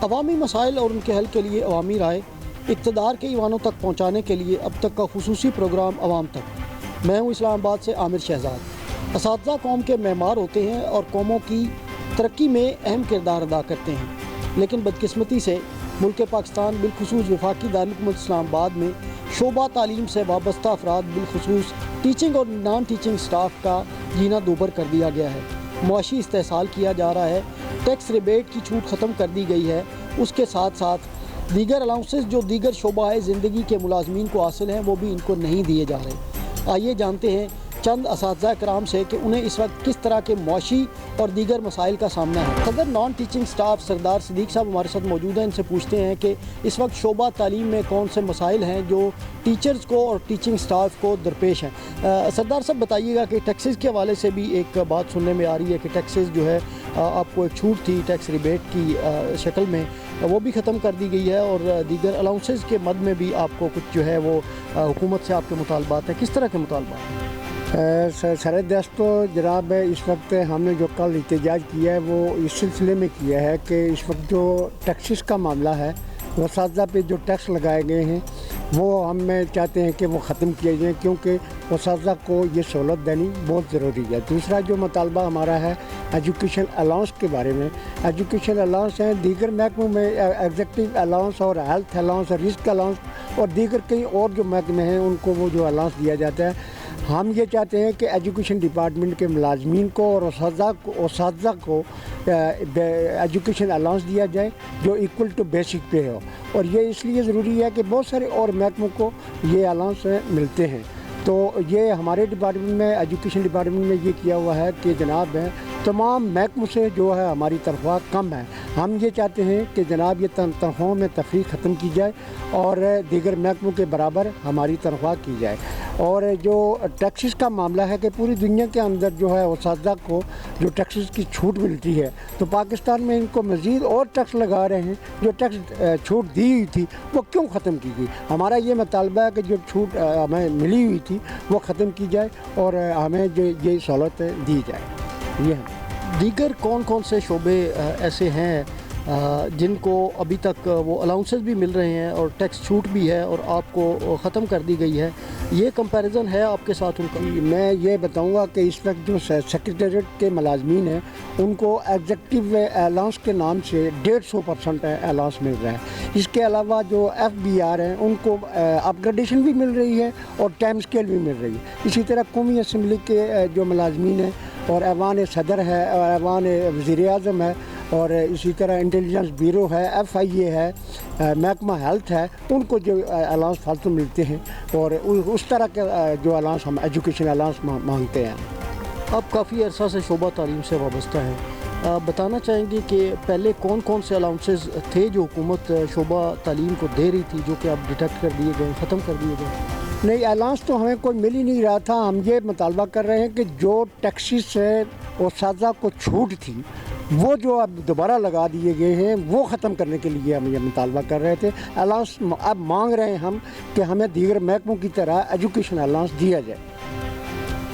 عوامی مسائل اور ان کے حل کے لیے عوامی رائے اقتدار کے ایوانوں تک پہنچانے کے لیے اب تک کا خصوصی پروگرام عوام تک۔ میں ہوں اسلام آباد سے عامر شہزاد۔ اساتذہ قوم کے معمار ہوتے ہیں اور قوموں کی ترقی میں اہم کردار ادا کرتے ہیں، لیکن بدقسمتی سے ملک پاکستان بالخصوص وفاقی دارالحکومت اسلام آباد میں شعبہ تعلیم سے وابستہ افراد بالخصوص ٹیچنگ اور نان ٹیچنگ سٹاف کا جینا دوبر کر دیا گیا ہے۔ معاشی استحصال کیا جا رہا ہے، ٹیکس ریبیٹ کی چھوٹ ختم کر دی گئی ہے، اس کے ساتھ ساتھ دیگر الاؤنسز جو دیگر شعبہ زندگی کے ملازمین کو حاصل ہیں وہ بھی ان کو نہیں دیے جا رہے۔ آئیے جانتے ہیں چند اساتذہ کرام سے کہ انہیں اس وقت کس طرح کے معاشی اور دیگر مسائل کا سامنا ہے۔ صدر نان ٹیچنگ سٹاف سردار صدیق صاحب ہمارے ساتھ موجود ہیں، ان سے پوچھتے ہیں کہ اس وقت شعبہ تعلیم میں کون سے مسائل ہیں جو ٹیچرز کو اور ٹیچنگ سٹاف کو درپیش ہیں۔ سردار صاحب بتائیے گا کہ ٹیکسز کے حوالے سے بھی ایک بات سننے میں آ رہی ہے کہ ٹیکسز جو ہے آپ کو ایک چھوٹ تھی ٹیکس ریبیٹ کی شکل میں، وہ بھی ختم کر دی گئی ہے، اور دیگر الاؤنسز کے مد میں بھی آپ کو کچھ جو ہے وہ حکومت سے آپ کے مطالبات ہیں۔ کس طرح کے مطالبات ہیں؟ سر دست تو جناب اس وقت ہم نے جو کل احتجاج کیا ہے وہ اس سلسلے میں کیا ہے کہ اس وقت جو ٹیکسز کا معاملہ ہے، وہ اساتذہ پہ جو ٹیکس لگائے گئے ہیں وہ ہم چاہتے ہیں کہ وہ ختم کیے جائیں، کیونکہ اساتذہ کو یہ سہولت دینی بہت ضروری ہے۔ دوسرا جو مطالبہ ہمارا ہے ایجوکیشن الاؤنس کے بارے میں، ایجوکیشن الاؤنس ہیں دیگر محکموں میں ایگزیکٹو الاؤنس اور ہیلتھ الاؤنس اور رسک الاؤنس اور دیگر کئی اور جو محکمے ہیں ان کو وہ جو الاؤنس دیا جاتا ہے۔ ہم یہ چاہتے ہیں کہ ایجوکیشن ڈپارٹمنٹ کے ملازمین کو اور اساتذہ کو ایجوکیشن الاؤنس دیا جائے جو ایکول ٹو بیسک پے ہو، اور یہ اس لیے ضروری ہے کہ بہت سارے اور محکموں کو یہ الاؤنس ملتے ہیں۔ تو یہ ہمارے ڈپارٹمنٹ میں ایجوکیشن ڈپارٹمنٹ میں یہ کیا ہوا ہے کہ جناب ہے تمام محکموں سے جو ہے ہماری تنخواہ کم ہے۔ ہم یہ چاہتے ہیں کہ جناب یہ تنخواہوں میں تفریق ختم کی جائے اور دیگر محکموں کے برابر ہماری تنخواہ کی جائے۔ اور جو ٹیکسز کا معاملہ ہے کہ پوری دنیا کے اندر جو ہے اساتذہ کو جو ٹیکسز کی چھوٹ ملتی ہے، تو پاکستان میں ان کو مزید اور ٹیکس لگا رہے ہیں۔ جو ٹیکس چھوٹ دی ہوئی تھی وہ کیوں ختم کی گئی؟ ہمارا یہ مطالبہ ہے کہ جو چھوٹ ہمیں ملی ہوئی تھی وہ ختم کی جائے اور ہمیں جو یہ سہولت دی جائے۔ یہ دیگر کون کون سے شعبے ایسے ہیں جن کو ابھی تک وہ الاؤنسز بھی مل رہے ہیں اور ٹیکس چھوٹ بھی ہے اور آپ کو ختم کر دی گئی ہے؟ یہ کمپیریزن ہے آپ کے ساتھ ان کا؟ میں یہ بتاؤں گا کہ اس وقت جو سیکریٹریٹ کے ملازمین ہیں ان کو ایگزیکٹو الاؤنس کے نام سے 150% الاؤنس مل رہا ہے۔ اس کے علاوہ جو ایف بی آر ہیں ان کو اپ گریڈیشن بھی مل رہی ہے اور ٹائم اسکیل بھی مل رہی ہے۔ اسی طرح قومی اسمبلی کے جو ملازمین ہیں اور ایوان صدر ہے اور ایوان وزیر اعظم ہے اور اسی طرح انٹیلیجنس بیورو ہے، ایف آئی اے ہے، محکمہ ہیلتھ ہے، ان کو جو الاؤنس فالتو ملتے ہیں، اور اس طرح کے جو الاؤنس ہم ایجوکیشن الاؤنس مانگتے ہیں۔ آپ کافی عرصہ سے شعبہ تعلیم سے وابستہ ہیں، بتانا چاہیں گے کہ پہلے کون کون سے الاؤنسز تھے جو حکومت شعبہ تعلیم کو دے رہی تھی جو کہ اب ڈیٹیکٹ کر دیے گئے، ختم کر دیے گئے؟ نہیں، الاؤنس تو ہمیں کوئی مل ہی نہیں رہا تھا۔ ہم یہ مطالبہ کر رہے ہیں کہ جو ٹیکسز سے اساتذہ کو چھوٹ تھی وہ جو اب دوبارہ لگا دیے گئے ہیں وہ ختم کرنے کے لیے ہم یہ مطالبہ کر رہے تھے۔ الاؤنس اب مانگ رہے ہیں ہم کہ ہمیں دیگر محکموں کی طرح ایجوکیشن الاؤنس دیا جائے،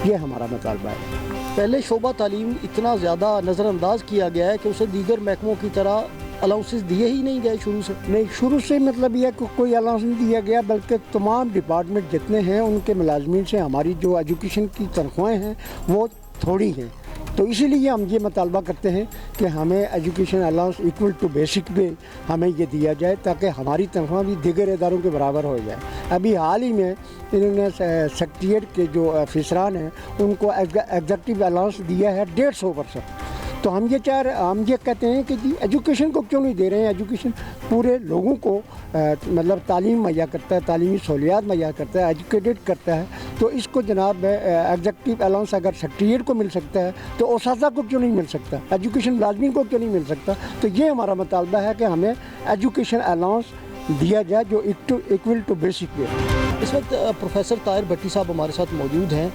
یہ ہمارا مطالبہ ہے۔ پہلے شعبہ تعلیم اتنا زیادہ نظر انداز کیا گیا ہے کہ اسے دیگر محکموں کی طرح الاؤنسز دیے ہی نہیں گئے شروع سے؟ نہیں، شروع سے مطلب یہ کہ کوئی الاؤنس نہیں دیا گیا، بلکہ تمام ڈپارٹمنٹ جتنے ہیں ان کے ملازمین سے ہماری جو ایجوکیشن کی تنخواہیں ہیں وہ تھوڑی ہیں، تو اسی لیے ہم یہ مطالبہ کرتے ہیں کہ ہمیں education allowance equal to basic پہ ہمیں یہ دیا جائے تاکہ ہماری تنخواہ بھی دیگر اداروں کے برابر ہو جائے۔ ابھی حال ہی میں انہوں نے سیکریٹریٹ کے جو افسران ہیں ان کو ایگزیکٹو الاؤنس دیا ہے 150%۔ تو ہم یہ کہتے ہیں کہ جی ایجوکیشن کو کیوں نہیں دے رہے ہیں؟ ایجوکیشن پورے لوگوں کو مطلب تعلیم مہیا کرتا ہے، تعلیمی سہولیات مہیا کرتا ہے، ایجوکیٹڈ کرتا ہے، تو اس کو جناب ایگزیکٹو الاؤنس اگر سیکریٹریٹ کو مل سکتا ہے تو اساتذہ کو کیوں نہیں مل سکتا، ایجوکیشن ملازمین کو کیوں نہیں مل سکتا؟ تو یہ ہمارا مطالبہ ہے کہ ہمیں ایجوکیشن الاؤنس دیا جائے جو ایکول ٹو بیسک پہ۔ اس وقت پروفیسر طاہر بھٹی صاحب ہمارے ساتھ موجود ہیں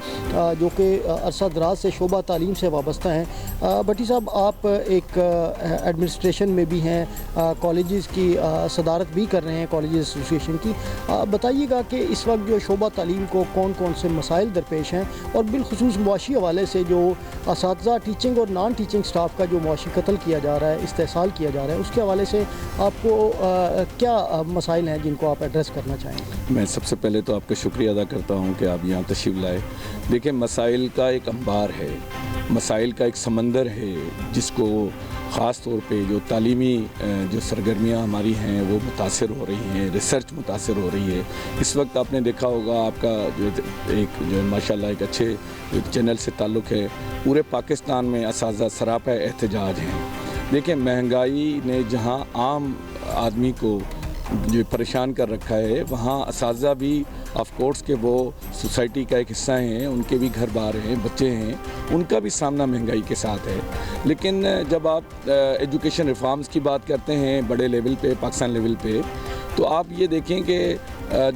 جو کہ عرصہ دراز سے شعبہ تعلیم سے وابستہ ہیں۔ بھٹی صاحب آپ ایک ایڈمنسٹریشن میں بھی ہیں، کالجز کی صدارت بھی کر رہے ہیں، کالجز ایسوسیشن کی۔ بتائیے گا کہ اس وقت جو شعبہ تعلیم کو کون کون سے مسائل درپیش ہیں، اور بالخصوص معاشی حوالے سے جو اساتذہ ٹیچنگ اور نان ٹیچنگ سٹاف کا جو معاشی قتل کیا جا رہا ہے، استحصال کیا جا رہا ہے، اس کے حوالے سے آپ کو کیا مسائل ہیں جن کو آپ ایڈریس کرنا چاہیں گے؟ میں سب سے پہلے تو آپ کا شکریہ ادا کرتا ہوں کہ آپ یہاں تشریف لائے۔ دیکھیں، مسائل کا ایک انبار ہے، مسائل کا ایک سمندر ہے، جس کو خاص طور پہ جو تعلیمی جو سرگرمیاں ہماری ہیں وہ متاثر ہو رہی ہیں، ریسرچ متاثر ہو رہی ہے۔ اس وقت آپ نے دیکھا ہوگا، آپ کا جو ماشاءاللہ ایک اچھے چینل سے تعلق ہے، پورے پاکستان میں اساتذہ سراپا احتجاج ہیں۔ دیکھیں، مہنگائی نے جہاں عام آدمی کو جو پریشان کر رکھا ہے، وہاں اساتذہ بھی آف کورس کہ وہ سوسائٹی کا ایک حصہ ہیں، ان کے بھی گھر بار ہیں، بچے ہیں، ان کا بھی سامنا مہنگائی کے ساتھ ہے۔ لیکن جب آپ ایجوکیشن ریفارمز کی بات کرتے ہیں بڑے لیول پہ، پاکستان لیول پہ، تو آپ یہ دیکھیں کہ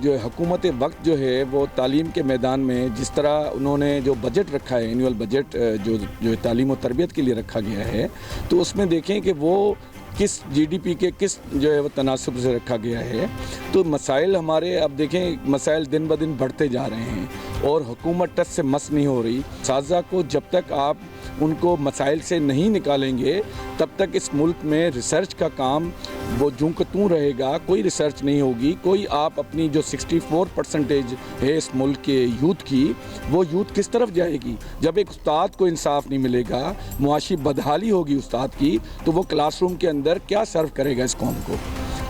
جو حکومت وقت جو ہے وہ تعلیم کے میدان میں جس طرح انہوں نے جو بجٹ رکھا ہے، اینول بجٹ جو تعلیم و تربیت کے لیے رکھا گیا ہے، تو اس میں دیکھیں کہ وہ کس جی ڈی پی کے کس جو ہے وہ تناسب سے رکھا گیا ہے۔ تو مسائل ہمارے اب دیکھیں، مسائل دن بدن بڑھتے جا رہے ہیں اور حکومت ٹس سے مس نہیں ہو رہی۔ اساتذہ کو جب تک آپ ان کو مسائل سے نہیں نکالیں گے، تب تک اس ملک میں ریسرچ کا کام وہ جوں کہ توں رہے گا، کوئی ریسرچ نہیں ہوگی، کوئی آپ اپنی جو 64% ہے اس ملک کے یوتھ کی، وہ یوتھ کس طرف جائے گی؟ جب ایک استاد کو انصاف نہیں ملے گا، معاشی بدحالی ہوگی استاد کی، تو وہ کلاس روم کے اندر کیا سرو کرے گا اس قوم کو؟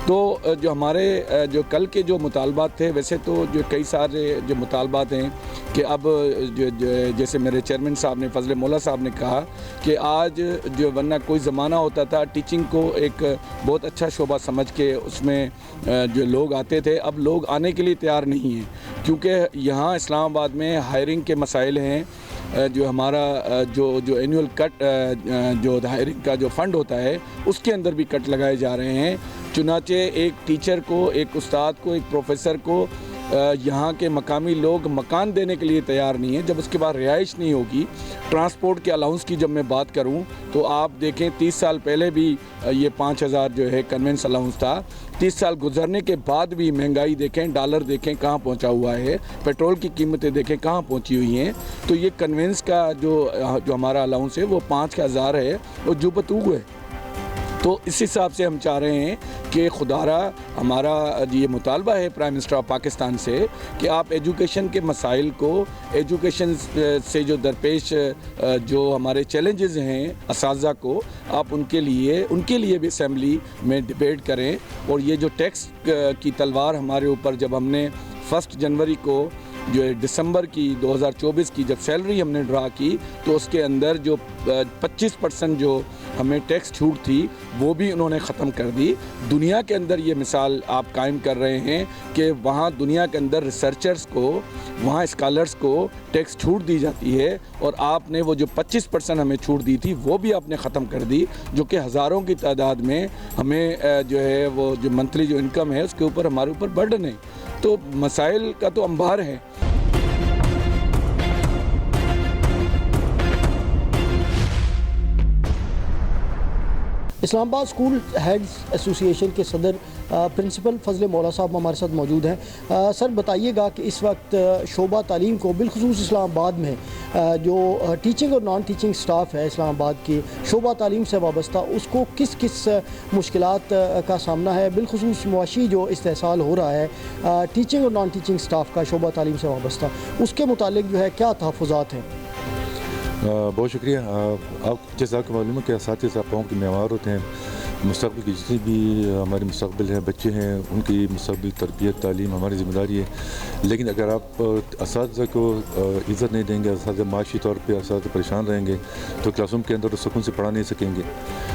تو جو ہمارے جو کل کے جو مطالبات تھے، ویسے تو جو کئی سارے جو مطالبات ہیں کہ اب جیسے میرے چیئرمین صاحب نے، فضل مولا صاحب نے کہا کہ آج جو ورنہ کوئی زمانہ ہوتا تھا ٹیچنگ کو ایک بہت اچھا شعبہ سمجھ کے اس میں جو لوگ آتے تھے، اب لوگ آنے کے لیے تیار نہیں ہیں، کیونکہ یہاں اسلام آباد میں ہائرنگ کے مسائل ہیں۔ جو ہمارا جو اینول کٹ جو ہائرنگ کا جو فنڈ ہوتا ہے، اس کے اندر بھی کٹ لگائے جا رہے ہیں۔ چنانچہ ایک ٹیچر کو، ایک استاد کو، ایک پروفیسر کو یہاں کے مقامی لوگ مکان دینے کے لیے تیار نہیں ہیں۔ جب اس کے بعد رہائش نہیں ہوگی، ٹرانسپورٹ کے الاؤنس کی جب میں بات کروں تو آپ دیکھیں 30 سال پہلے بھی یہ 5000 جو ہے کنوینس الاؤنس تھا، 30 سال گزرنے کے بعد بھی مہنگائی دیکھیں، ڈالر دیکھیں کہاں پہنچا ہوا ہے، پیٹرول کی قیمتیں دیکھیں کہاں پہنچی ہوئی ہیں۔ تو یہ کنوینس کا جو ہمارا الاؤنس ہے وہ 5000 ہے، وہ جو بتوگ ہے۔ تو اس حساب سے ہم چاہ رہے ہیں کہ خدارا ہمارا یہ مطالبہ ہے پرائم منسٹر آف پاکستان سے کہ آپ ایجوکیشن کے مسائل کو، ایجوکیشن سے جو درپیش جو ہمارے چیلنجز ہیں اساتذہ کو، آپ ان کے لیے بھی اسمبلی میں ڈیبیٹ کریں۔ اور یہ جو ٹیکس کی تلوار ہمارے اوپر، جب ہم نے 1 جنوری کو جو دسمبر کی 2024 کی جب سیلری ہم نے ڈرا کی، تو اس کے اندر جو 25% جو ہمیں ٹیکس چھوٹ تھی وہ بھی انہوں نے ختم کر دی۔ دنیا کے اندر یہ مثال آپ قائم کر رہے ہیں کہ وہاں دنیا کے اندر ریسرچرز کو، وہاں اسکالرز کو ٹیکس چھوٹ دی جاتی ہے، اور آپ نے وہ جو 25% ہمیں چھوٹ دی تھی وہ بھی آپ نے ختم کر دی، جو کہ ہزاروں کی تعداد میں ہمیں جو ہے وہ جو منتھلی جو انکم ہے اس کے اوپر ہمارے اوپر برڈن ہے۔ تو مسائل کا تو انبار ہے۔ اسلام آباد اسکول ہیڈز ایسوسیشن کے صدر پرنسپل فضل مولا صاحب ہمارے ساتھ موجود ہیں۔ سر بتائیے گا کہ اس وقت شعبہ تعلیم کو بالخصوص اسلام آباد میں جو ٹیچنگ اور نان ٹیچنگ سٹاف ہے اسلام آباد کی شعبہ تعلیم سے وابستہ، اس کو کس کس مشکلات کا سامنا ہے، بالخصوص معاشی جو استحصال ہو رہا ہے ٹیچنگ اور نان ٹیچنگ سٹاف کا شعبہ تعلیم سے وابستہ، اس کے متعلق جو ہے کیا تحفظات ہیں؟ بہت شکریہ۔ آپ جیسا آپ کو معلوم ہے کہ اساتذہ قوم کے معمار ہوتے ہیں، مستقبل کی جتنی بھی ہمارے مستقبل ہیں، بچے ہیں، ان کی مستقبل تربیت تعلیم ہماری ذمہ داری ہے۔ لیکن اگر آپ اساتذہ کو عزت نہیں دیں گے، اساتذہ معاشی طور پہ اساتذہ پریشان رہیں گے، تو کلاس روم کے اندر تو سکون سے پڑھا نہیں سکیں گے۔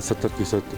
70%,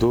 2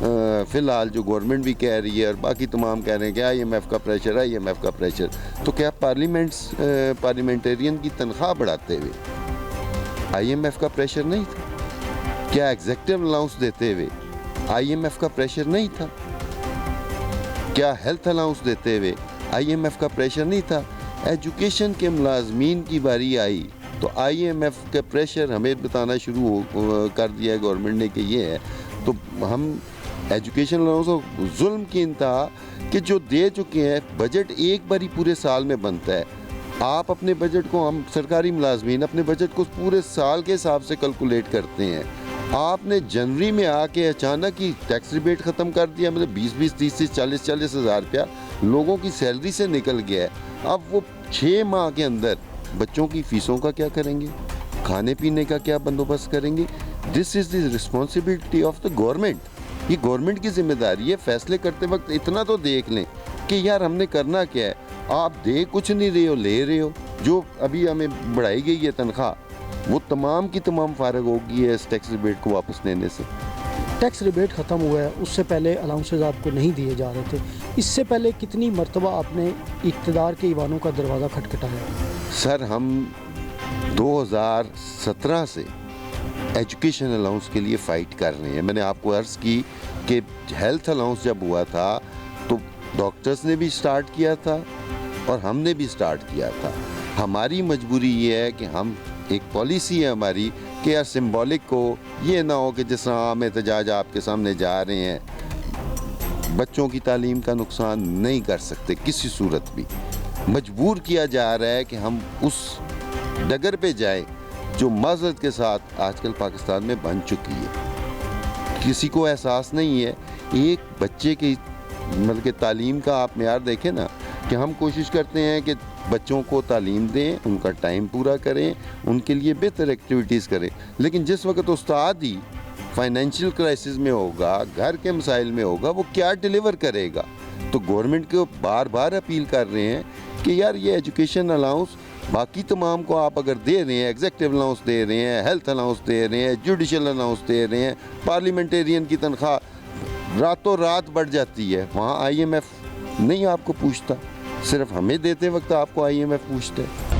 فی الحال جو گورنمنٹ بھی کہہ رہی ہے اور باقی تمام کہہ رہے ہیں کہ IMF کا پریشر IMF کا پریشر، تو کیا پارلیمنٹیرین کی تنخواہ بڑھاتے ہوئے IMF کا پریشر نہیں تھا؟ کیا ایگزیکٹو الاؤنس دیتے ہوئے IMF کا پریشر نہیں تھا؟ کیا ہیلتھ الاؤنس دیتے ہوئے IMF کا پریشر نہیں تھا؟ ایجوکیشن کے ملازمین کی باری آئی تو IMF کا پریشر ہمیں بتانا شروع کر دیا ہے گورنمنٹ نے کہ یہ ہے، تو ہم ایجوکیشن الاؤنس ظلم کی انتہا کہ جو دے چکے ہیں، بجٹ ایک باری پورے سال میں بنتا ہے، آپ اپنے بجٹ کو، ہم سرکاری ملازمین اپنے بجٹ کو پورے سال کے حساب سے کیلکولیٹ کرتے ہیں، آپ نے جنوری میں آ کے اچانک ہی ٹیکس ریبیٹ ختم کر دیا، مطلب 20 30 40 ہزار روپیہ لوگوں کی سیلری سے نکل گیا ہے۔ اب وہ 6 ماہ کے اندر بچوں کی فیسوں کا کیا کریں گے، کھانے پینے کا کیا بندوبست کریں گے؟ This is the responsibility of the government, یہ گورنمنٹ کی ذمہ داری ہے۔ فیصلے کرتے وقت اتنا تو دیکھ لیں کہ یار ہم نے کرنا کیا ہے، آپ دے کچھ نہیں رہے ہو، لے رہے ہو۔ جو ابھی ہمیں بڑھائی گئی ہے تنخواہ، وہ تمام کی تمام فارغ ہو گئی ہے اس ٹیکس ریبیٹ کو واپس لینے سے۔ ٹیکس ریبیٹ ختم ہوا ہے، اس سے پہلے الاؤنسز آپ کو نہیں دیے جا رہے تھے، اس سے پہلے کتنی مرتبہ آپ نے اقتدار کے ایوانوں کا دروازہ کھٹکھٹایا؟ سر ہم 2017 سے ایجوکیشن الاؤنس کے لیے فائٹ کر رہے ہیں۔ میں نے آپ کو عرض کی کہ ہیلتھ الاؤنس جب ہوا تھا تو ڈاکٹرز نے بھی سٹارٹ کیا تھا اور ہم نے بھی سٹارٹ کیا تھا۔ ہماری مجبوری یہ ہے کہ ہم، ایک پالیسی ہے ہماری کہ یار سمبولک کو یہ نہ ہو کہ جس طرح عام احتجاج آپ کے سامنے جا رہے ہیں، بچوں کی تعلیم کا نقصان نہیں کر سکتے کسی صورت بھی، مجبور کیا جا رہا ہے کہ ہم اس ڈگر پہ جائیں جو معذرت کے ساتھ آج کل پاکستان میں بن چکی ہے۔ کسی کو احساس نہیں ہے ایک بچے کی مطلب کہ تعلیم کا آپ معیار دیکھیں نا، کہ ہم کوشش کرتے ہیں کہ بچوں کو تعلیم دیں، ان کا ٹائم پورا کریں، ان کے لیے بہتر ایکٹیویٹیز کریں، لیکن جس وقت استاد ہی فائنینشیل کرائسس میں ہوگا، گھر کے مسائل میں ہوگا، وہ کیا ڈیلیور کرے گا؟ تو گورنمنٹ کو بار بار اپیل کر رہے ہیں کہ یار یہ ایجوکیشن الاؤنس باقی تمام کو آپ اگر دے رہے ہیں، ایگزیکٹو الاؤنس دے رہے ہیں، ہیلتھ الاؤنس دے رہے ہیں، جوڈیشل الاؤنس دے رہے ہیں، پارلیمنٹیرین کی تنخواہ راتوں رات بڑھ جاتی ہے، وہاں IMF نہیں آپ کو پوچھتا، صرف ہمیں دیتے وقت آپ کو IMF پوچھتا ہے۔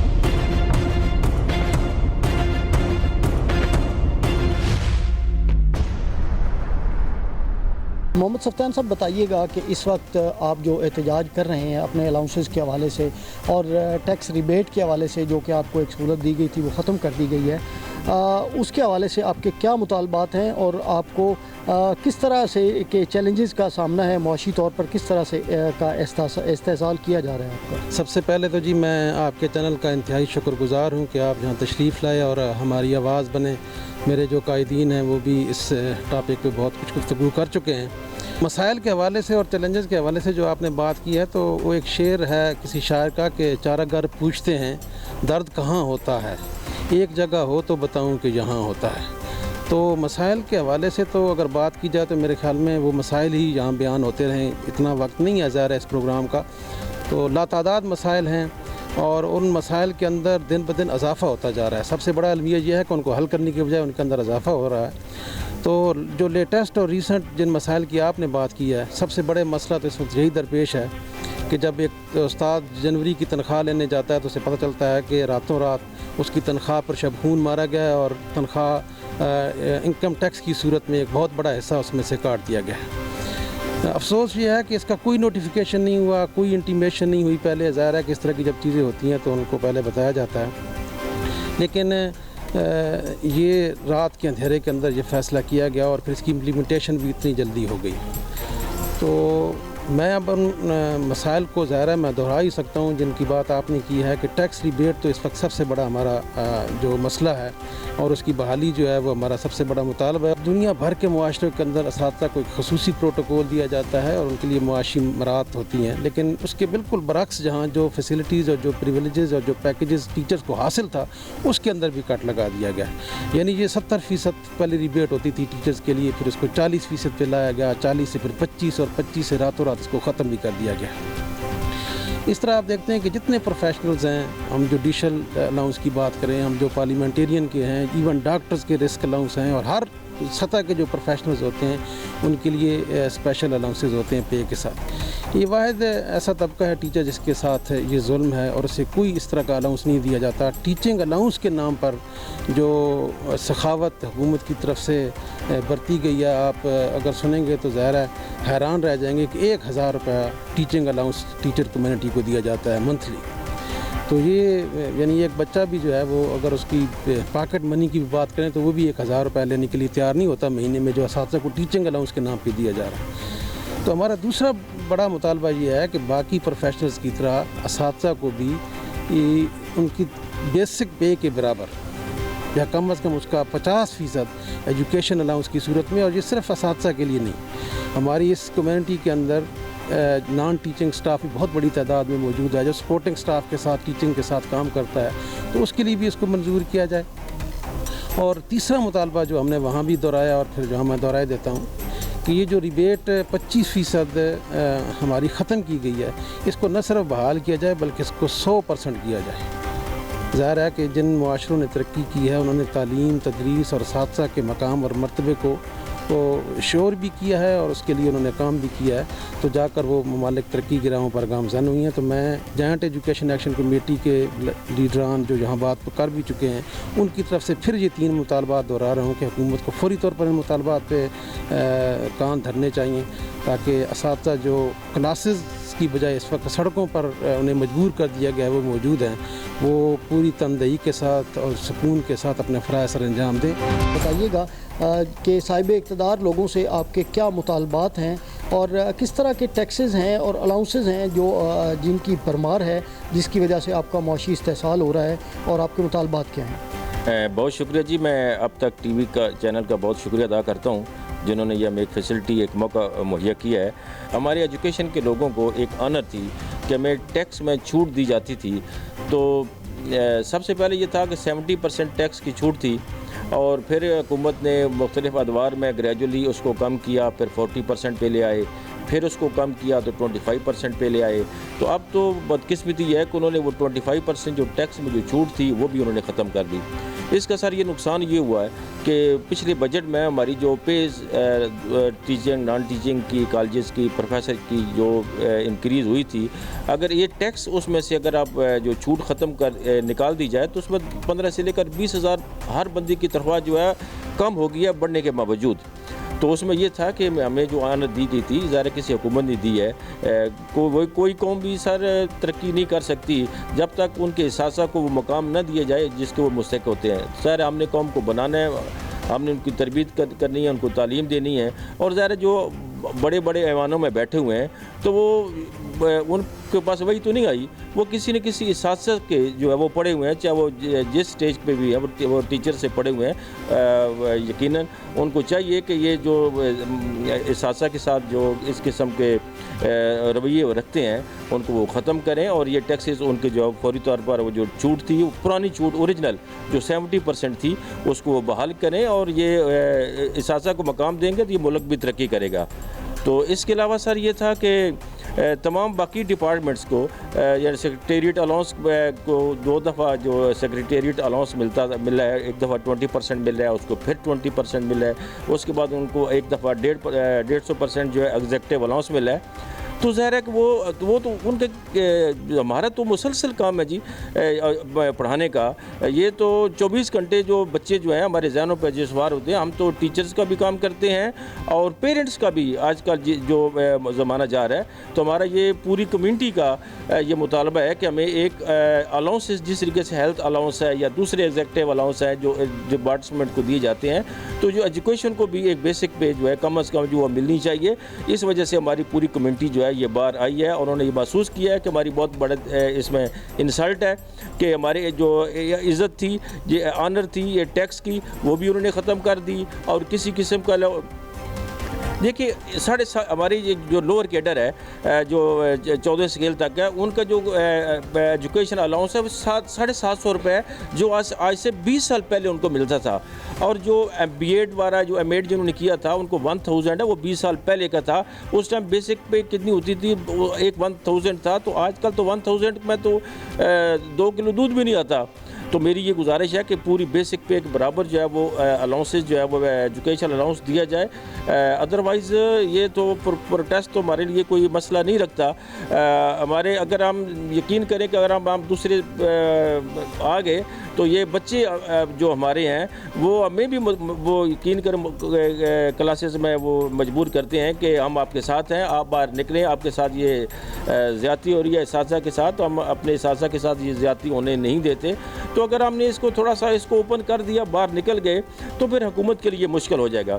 محمد سفتیان صاحب بتائیے گا کہ اس وقت آپ جو احتجاج کر رہے ہیں اپنے الاؤنسز کے حوالے سے اور ٹیکس ریبیٹ کے حوالے سے، جو کہ آپ کو ایک سہولت دی گئی تھی وہ ختم کر دی گئی ہے، اس کے حوالے سے آپ کے کیا مطالبات ہیں اور آپ کو کس طرح سے کہ چیلنجز کا سامنا ہے، معاشی طور پر کس طرح سے کا استحصال کیا جا رہا ہے آپ کا؟ سب سے پہلے تو جی میں آپ کے چینل کا انتہائی شکر گزار ہوں کہ آپ یہاں تشریف لائے اور ہماری آواز بنے۔ میرے جو قائدین ہیں وہ بھی اس ٹاپک پہ بہت کچھ گفتگو کر چکے ہیں۔ مسائل کے حوالے سے اور چیلنجز کے حوالے سے جو آپ نے بات کی ہے، تو وہ ایک شعر ہے کسی شاعر کا کہ چارہ گر پوچھتے ہیں درد کہاں ہوتا ہے، ایک جگہ ہو تو بتاؤں کہ یہاں ہوتا ہے۔ تو مسائل کے حوالے سے تو اگر بات کی جائے تو میرے خیال میں وہ مسائل ہی یہاں بیان ہوتے رہیں، اتنا وقت نہیں ہے ظاہر ہے اس پروگرام کا، تو لاتعداد مسائل ہیں اور ان مسائل کے اندر دن بدن اضافہ ہوتا جا رہا ہے۔ سب سے بڑا المیہ یہ ہے کہ ان کو حل کرنے کی بجائے ان کے اندر اضافہ ہو رہا ہے۔ تو جو لیٹسٹ اور ریسنٹ جن مسائل کی آپ نے بات کی ہے، سب سے بڑے مسئلہ تو اس وقت یہی درپیش ہے کہ جب ایک استاد جنوری کی تنخواہ لینے جاتا ہے تو اسے پتہ چلتا ہے کہ راتوں رات اس کی تنخواہ پر شبخون مارا گیا ہے اور تنخواہ انکم ٹیکس کی صورت میں ایک بہت بڑا حصہ اس میں سے کاٹ دیا گیا ہے۔ افسوس یہ ہے کہ اس کا کوئی نوٹیفیکیشن نہیں ہوا، کوئی انٹیمیشن نہیں ہوئی پہلے۔ ظاہر ہے کہ اس طرح کی جب چیزیں ہوتی ہیں تو ان کو پہلے بتایا جاتا ہے، لیکن یہ رات کے اندھیرے کے اندر یہ فیصلہ کیا گیا اور پھر اس کی امپلیمنٹیشن بھی اتنی جلدی ہو گئی۔ تو میں اب ان مسائل کو ظاہر ہے میں دہرا ہی سکتا ہوں جن کی بات آپ نے کی ہے کہ ٹیکس ریبیٹ تو اس وقت سب سے بڑا ہمارا جو مسئلہ ہے اور اس کی بحالی جو ہے وہ ہمارا سب سے بڑا مطالبہ ہے۔ دنیا بھر کے معاشرے کے اندر اساتذہ کو ایک خصوصی پروٹوکول دیا جاتا ہے اور ان کے لیے معاشی مراعات ہوتی ہیں، لیکن اس کے بالکل برعکس جہاں جو فیسلٹیز اور جو پریویلیجز اور جو پیکیجز ٹیچرز کو حاصل تھا اس کے اندر بھی کٹ لگا دیا گیا ہے۔ یعنی یہ 70% پہلے ریبیٹ ہوتی تھی ٹیچرز کے لیے، پھر اس کو 40% پہ لایا گیا، 40 سے پھر 25 اور 25 سے راتوں رات اس کو ختم بھی کر دیا گیا۔ اس طرح آپ دیکھتے ہیں کہ جتنے پروفیشنلز ہیں، ہم جوڈیشل الاؤنس کی بات کریں، ہم جو پارلیمنٹیرین کے ہیں، ایون ڈاکٹرز کے رسک الاؤنس ہیں، اور ہر سطح کے جو پروفیشنلز ہوتے ہیں ان کے لیے اسپیشل الاؤنسز ہوتے ہیں پے کے ساتھ۔ یہ واحد ایسا طبقہ ہے ٹیچر جس کے ساتھ یہ ظلم ہے اور اسے کوئی اس طرح کا الاؤنس نہیں دیا جاتا۔ ٹیچنگ الاؤنس کے نام پر جو سخاوت حکومت کی طرف سے برتی گئی ہے، آپ اگر سنیں گے تو ظاہر ہے حیران رہ جائیں گے کہ 1000 روپیہ ٹیچنگ الاؤنس ٹیچر کمیونٹی کو دیا جاتا ہے منتھلی۔ تو یہ یعنی ایک بچہ بھی جو ہے وہ اگر اس کی پاکٹ منی کی بھی بات کریں تو وہ بھی 1000 روپے لینے کے لیے تیار نہیں ہوتا مہینے میں، جو اساتذہ کو ٹیچنگ الاؤنس کے نام پہ دیا جا رہا ہے۔ تو ہمارا دوسرا بڑا مطالبہ یہ ہے کہ باقی پروفیشنلز کی طرح اساتذہ کو بھی ان کی بیسک پے کے برابر یا کم از کم اس کا 50% ایجوکیشن الاؤنس کی صورت میں، اور یہ صرف اساتذہ کے لیے نہیں، ہماری اس کمیونٹی کے اندر نان ٹیچنگ سٹاف بھی بہت بڑی تعداد میں موجود ہے جو سپورٹنگ سٹاف کے ساتھ ٹیچنگ کے ساتھ کام کرتا ہے، تو اس کے لیے بھی اس کو منظور کیا جائے۔ اور تیسرا مطالبہ جو ہم نے وہاں بھی دہرایا اور پھر جو میں دہرائے دیتا ہوں کہ یہ جو ریبیٹ 25% ہماری ختم کی گئی ہے، اس کو نہ صرف بحال کیا جائے بلکہ اس کو 100% کیا جائے۔ ظاہر ہے کہ جن معاشروں نے ترقی کی ہے انہوں نے تعلیم، تدریس اور اساتذہ کے مقام اور مرتبے کو شور بھی کیا ہے اور اس کے لیے انہوں نے کام بھی کیا ہے، تو جا کر وہ ممالک ترقی کی راہوں پر گامزن ہوئی ہیں۔ تو میں جوائنٹ ایجوکیشن ایکشن کمیٹی کے لیڈران جو یہاں بات کر بھی چکے ہیں، ان کی طرف سے پھر یہ 3 مطالبات دہرا رہا ہوں کہ حکومت کو فوری طور پر ان مطالبات پہ کان دھرنے چاہیے، تاکہ اساتذہ جو کلاسز کی بجائے اس وقت سڑکوں پر انہیں مجبور کر دیا گیا ہے وہ موجود ہیں، وہ پوری تندہی کے ساتھ اور سکون کے ساتھ اپنے فرائض سر انجام دیں۔ بتائیے گا کہ صاحب اقتدار لوگوں سے آپ کے کیا مطالبات ہیں اور کس طرح کے ٹیکسز ہیں اور الاؤنسز ہیں جو جن کی بھرمار ہے جس کی وجہ سے آپ کا معاشی استحصال ہو رہا ہے، اور آپ کے مطالبات کیا ہیں؟ بہت شکریہ جی، میں اب تک ٹی وی کا چینل کا بہت شکریہ ادا کرتا ہوں جنہوں نے یہ ہمیں ایک فیسلٹی، ایک موقع مہیا کیا ہے۔ ہماری ایجوکیشن کے لوگوں کو ایک آنر تھی کہ ہمیں ٹیکس میں چھوٹ دی جاتی تھی، تو سب سے پہلے یہ تھا کہ 70% ٹیکس کی چھوٹ تھی، اور پھر حکومت نے مختلف ادوار میں گریجولی اس کو کم کیا، پھر 40% پہ لے آئے، پھر اس کو کم کیا تو 25% پہ لے آئے۔ تو اب تو بدقسمتی یہ ہے کہ انہوں نے وہ 25% جو ٹیکس میں جو چھوٹ تھی وہ بھی انہوں نے ختم کر دی۔ اس کا سر یہ نقصان یہ ہوا ہے کہ پچھلے بجٹ میں ہماری جو پیز ٹیچنگ، نان ٹیچنگ کی کالجز کی، پروفیسر کی جو انکریز ہوئی تھی، اگر یہ ٹیکس اس میں سے اگر آپ جو چھوٹ ختم نکال دی جائے تو اس میں 15 سے لے کر 20,000 ہر بندے کی تنخواہ جو ہے کم ہو گئی ہے بڑھنے کے باوجود۔ تو اس میں یہ تھا کہ ہمیں جو آنر دی گئی تھی، ظاہر کسی حکومت نے دی ہے، کوئی قوم بھی سر ترقی نہیں کر سکتی جب تک ان کے اساتذہ کو وہ مقام نہ دیا جائے جس کے وہ مستحق ہوتے ہیں۔ ظاہر ہم نے قوم کو بنانا ہے، ہم نے ان کی تربیت کرنی ہے، ان کو تعلیم دینی ہے، اور ظاہر جو بڑے بڑے ایوانوں میں بیٹھے ہوئے ہیں تو وہ ان کے پاس وہی تو نہیں آئی، وہ کسی نہ کسی اساتذہ کے جو ہے وہ پڑھے ہوئے ہیں، چاہے وہ جس سٹیج پہ بھی ہے وہ ٹیچر سے پڑھے ہوئے ہیں۔ یقیناً ان کو چاہیے کہ یہ جو اساتذہ کے ساتھ جو اس قسم کے رویے رکھتے ہیں ان کو وہ ختم کریں، اور یہ ٹیکسز ان کے جو فوری طور پر وہ جو چھوٹ تھی، پرانی چھوٹ اوریجنل جو 70% تھی اس کو وہ بحال کریں، اور یہ اساتذہ کو مقام دیں گے تو یہ ملک بھی ترقی کرے گا۔ تو اس کے علاوہ سر یہ تھا کہ تمام باقی ڈپارٹمنٹس کو یعنی سیکریٹریٹ الاؤنس کو 2 دفعہ جو سیکریٹریٹ الاؤنس مل رہا ہے، ایک دفعہ 20% مل رہا ہے، اس کو پھر 20% مل رہا ہے، اس کے بعد ان کو ایک دفعہ 150% جو ہے ایگزیکٹو الاؤنس مل رہا ہے۔ تو ظاہر ہے کہ وہ تو ان کے ہمارا تو مسلسل کام ہے جی پڑھانے کا، یہ تو 24 گھنٹے جو بچے جو ہیں ہمارے ذہنوں پہ جو سوار ہوتے ہیں، ہم تو ٹیچرز کا بھی کام کرتے ہیں اور پیرنٹس کا بھی آج کل جو زمانہ جا رہا ہے، تو ہمارا یہ پوری کمیونٹی کا یہ مطالبہ ہے کہ ہمیں ایک الاؤنسز جس طریقے سے ہیلتھ الاؤنس ہے یا دوسرے ایگزیکٹو الاؤنس ہیں جو ڈپارٹمنٹ کو دیے جاتے ہیں، تو جو ایجوکیشن کو بھی ایک بیسک پہ جو ہے کم از کم جو وہ ملنی چاہیے۔ اس وجہ سے ہماری پوری کمیونٹی جو ہے یہ بار آئی ہے، اور انہوں نے یہ محسوس کیا ہے کہ ہماری بہت بڑا اس میں انسلٹ ہے کہ ہمارے جو عزت تھی، یہ آنر تھی یہ ٹیکس کی، وہ بھی انہوں نے ختم کر دی، اور کسی قسم کا دیکھیے ہماری جو لوور کیڈر ہے جو 14 اسکیل تک ہے، ان کا جو ایجوکیشن الاؤنس ہے وہ 750 روپے ہے جو آج سے 20 سال پہلے ان کو ملتا تھا، اور جو بی ایڈ والا جو ایم ایڈ جنہوں نے کیا تھا ان کو 1000 ہے، وہ 20 سال پہلے کا تھا۔ اس ٹائم بیسک پہ کتنی ہوتی تھی؟ ایک 1000 تھا، تو آج کل تو 1000 میں تو 2 کلو دودھ بھی نہیں آتا۔ تو میری یہ گزارش ہے کہ پوری بیسک پے کے برابر جو ہے وہ الاؤنسز جو ہے وہ ایجوکیشن الاؤنس دیا جائے. ادروائز یہ تو پروٹیسٹ تو ہمارے لیے کوئی مسئلہ نہیں رکھتا. ہمارے اگر ہم یقین کریں کہ اگر ہم دوسرے آ گئے تو یہ بچے جو ہمارے ہیں وہ ہمیں بھی وہ یقین کر کلاسز میں وہ مجبور کرتے ہیں کہ ہم آپ کے ساتھ ہیں, آپ باہر نکلیں, آپ کے ساتھ یہ زیادتی ہو رہی ہے اساتذہ کے ساتھ, تو ہم اپنے اساتذہ کے ساتھ یہ زیادتی ہونے نہیں دیتے. تو اگر ہم نے اس کو تھوڑا سا اس کو اوپن کر دیا, باہر نکل گئے, تو پھر حکومت کے لیے مشکل ہو جائے گا.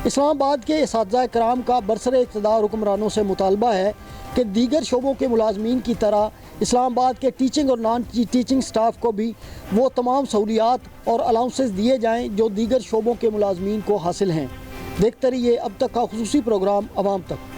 اسلام آباد کے اساتذہ کرام کا برسر اقتدار حکمرانوں سے مطالبہ ہے کہ دیگر شعبوں کے ملازمین کی طرح اسلام آباد کے ٹیچنگ اور نان ٹیچنگ سٹاف کو بھی وہ تمام سہولیات اور الاؤنسز دیے جائیں جو دیگر شعبوں کے ملازمین کو حاصل ہیں. دیکھتے رہیے اب تک کا خصوصی پروگرام عوام تک.